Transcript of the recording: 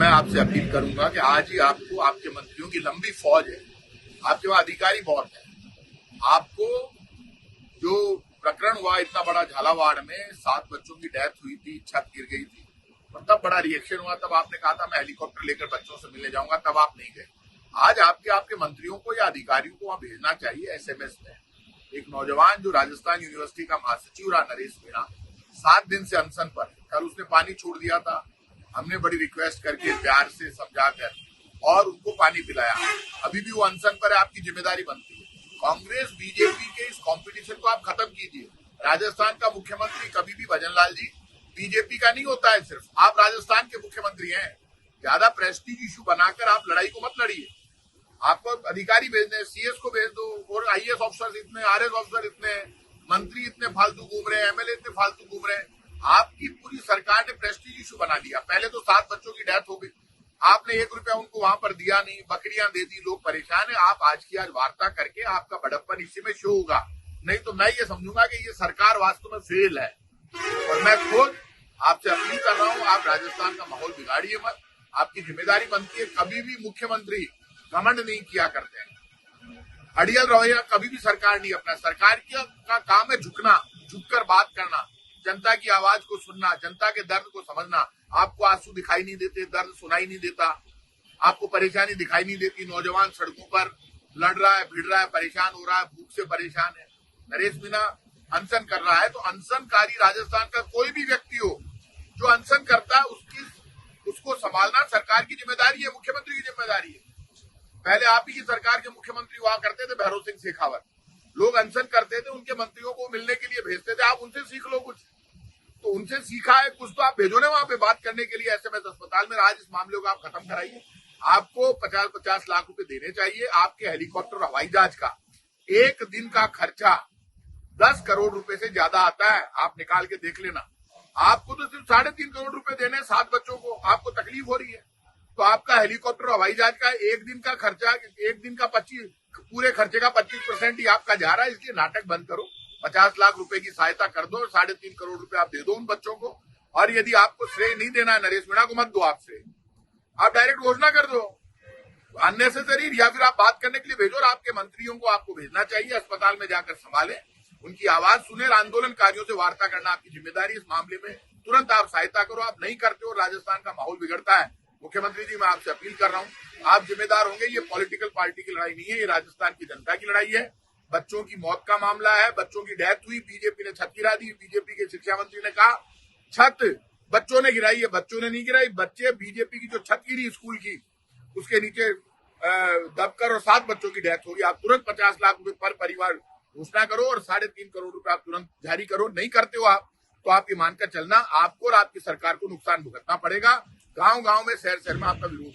मैं आपसे अपील करूंगा कि आज ही आपको आपके मंत्रियों की लंबी फौज है, आपके वहां अधिकारी बहुत है। आपको जो प्रकरण हुआ इतना बड़ा झालावाड़ में 7 बच्चों की डेथ हुई थी, छत गिर गई थी और तब बड़ा रिएक्शन हुआ। तब आपने कहा था मैं हेलीकॉप्टर लेकर बच्चों से मिलने जाऊंगा, तब आप नहीं गए। आज आपके मंत्रियों को या अधिकारियों को वहां भेजना चाहिए एसएमएस में। एक नौजवान जो राजस्थान यूनिवर्सिटी का महासचिव रहा, नरेश मीणा, 7 दिन से अनशन पर है। कल उसने पानी छोड़ दिया था, हमने बड़ी रिक्वेस्ट करके प्यार से समझाकर और उनको पानी पिलाया। अभी भी वो अनशन पर है, आपकी जिम्मेदारी बनती है। कांग्रेस बीजेपी के इस कंपटीशन को आप खत्म कीजिए। राजस्थान का मुख्यमंत्री कभी भी भजनलाल जी बीजेपी का नहीं होता है, सिर्फ आप राजस्थान के मुख्यमंत्री हैं। ज्यादा प्रेस्टीज इशू बनाकर आप लड़ाई को मत लड़िए। आपको अधिकारी भेजने, सीएस को भेज दो, और आईएएस ऑफिसर इतने, आरएस ऑफिसर इतने, मंत्री इतने फालतू घूम रहे हैं, एमएलए इतने फालतू घूम रहे हैं। आपकी पूरी सरकार ने प्रेस्टीज इशू बना दिया। पहले तो 7 बच्चों की डेथ हो गई, आपने 1 रुपया उनको वहां पर दिया नहीं, बकरियां दे दी, लोग परेशान है। आप आज की आज वार्ता करके आपका बड़प्पन इसी में शो होगा, नहीं तो मैं ये समझूंगा कि ये सरकार वास्तव में फेल है। और मैं खुद आपसे अपील कर रहा हूं, आप राजस्थान का माहौल बिगाड़िए मत। आपकी जिम्मेदारी बनती है। कभी भी मुख्यमंत्री घमंड नहीं किया करते हैं, अड़ियल रवैया कभी भी सरकार नहीं अपना। सरकार का काम है झुकना, झुककर बात करना, जनता की आवाज को सुनना, जनता के दर्द को समझना। आपको आंसू दिखाई नहीं देते, दर्द सुनाई नहीं देता, आपको परेशानी दिखाई नहीं देती। नौजवान सड़कों पर लड़ रहा है, भिड़ रहा है, परेशान हो रहा है, भूख से परेशान है। नरेश मीणा अनशन कर रहा है, तो अनशनकारी राजस्थान का कोई भी व्यक्ति हो जो अनशन करता है, उसको संभालना सरकार की जिम्मेदारी है, मुख्यमंत्री की जिम्मेदारी है। पहले आप ही की सरकार के मुख्यमंत्री हुआ करते थे, भैरव सिंह शेखावत। लोग अनशन करते थे, उनके मंत्रियों को मिलने के लिए भेजते थे। आप उनसे सीख लो कुछ, तो उनसे सीखा है कुछ तो आप भेजो ना वहां पे बात करने के लिए। एसएमएस अस्पताल में आज इस मामले को आप खत्म कराइए। आपको 50-50 लाख रुपए देने चाहिए। आपके हेलीकॉप्टर हवाई जहाज का एक दिन का खर्चा 10 करोड़ रुपए से ज्यादा आता है, आप निकाल के देख लेना। आपको तो सिर्फ 3.5 करोड़ रुपए देने 7 बच्चों को, आपको तकलीफ हो रही है। तो आपका हेलीकॉप्टर हवाई जहाज का एक दिन का खर्चा, एक दिन का 25, पूरे खर्चे का 25% ही आपका जा रहा है। इसलिए नाटक बंद करो, 50 लाख रुपए की सहायता कर दो और 3.5 करोड़ रुपए आप दे दो उन बच्चों को। और यदि आपको श्रेय नहीं देना है नरेश मीणा को, मत दो आप श्रेय, आप डायरेक्ट घोषणा कर दो अननेसेसरी, या फिर आप बात करने के लिए भेजो। और आपके मंत्रियों को आपको भेजना चाहिए, अस्पताल में जाकर संभालें, उनकी आवाज सुने। आंदोलनकारियों से वार्ता करना आपकी जिम्मेदारी। इस मामले में तुरंत आप सहायता करो। आप नहीं करते हो, राजस्थान का माहौल बिगड़ता है। मुख्यमंत्री जी, मैं आपसे अपील कर रहा हूं, आप जिम्मेदार होंगे। ये पॉलिटिकल पार्टी की लड़ाई नहीं है, ये राजस्थान की जनता की लड़ाई है। बच्चों की मौत का मामला है, बच्चों की डेथ हुई, बीजेपी ने छत गिरा दी। बीजेपी के शिक्षा मंत्री ने कहा छत बच्चों ने गिराई है, बच्चों ने नहीं गिराई। बच्चे, बीजेपी की जो छत गिरी स्कूल की, उसके नीचे दबकर और 7 बच्चों की डेथ होगी। आप तुरंत 50 लाख रुपए पर परिवार घोषणा करो और 3.5 करोड़ रुपए आप तुरंत जारी करो। नहीं करते हो आप, तो आप ये मानकर चलना, आपको और आपकी सरकार को नुकसान भुगतना पड़ेगा। गांव गांव में, शहर शहर में आपका विरोध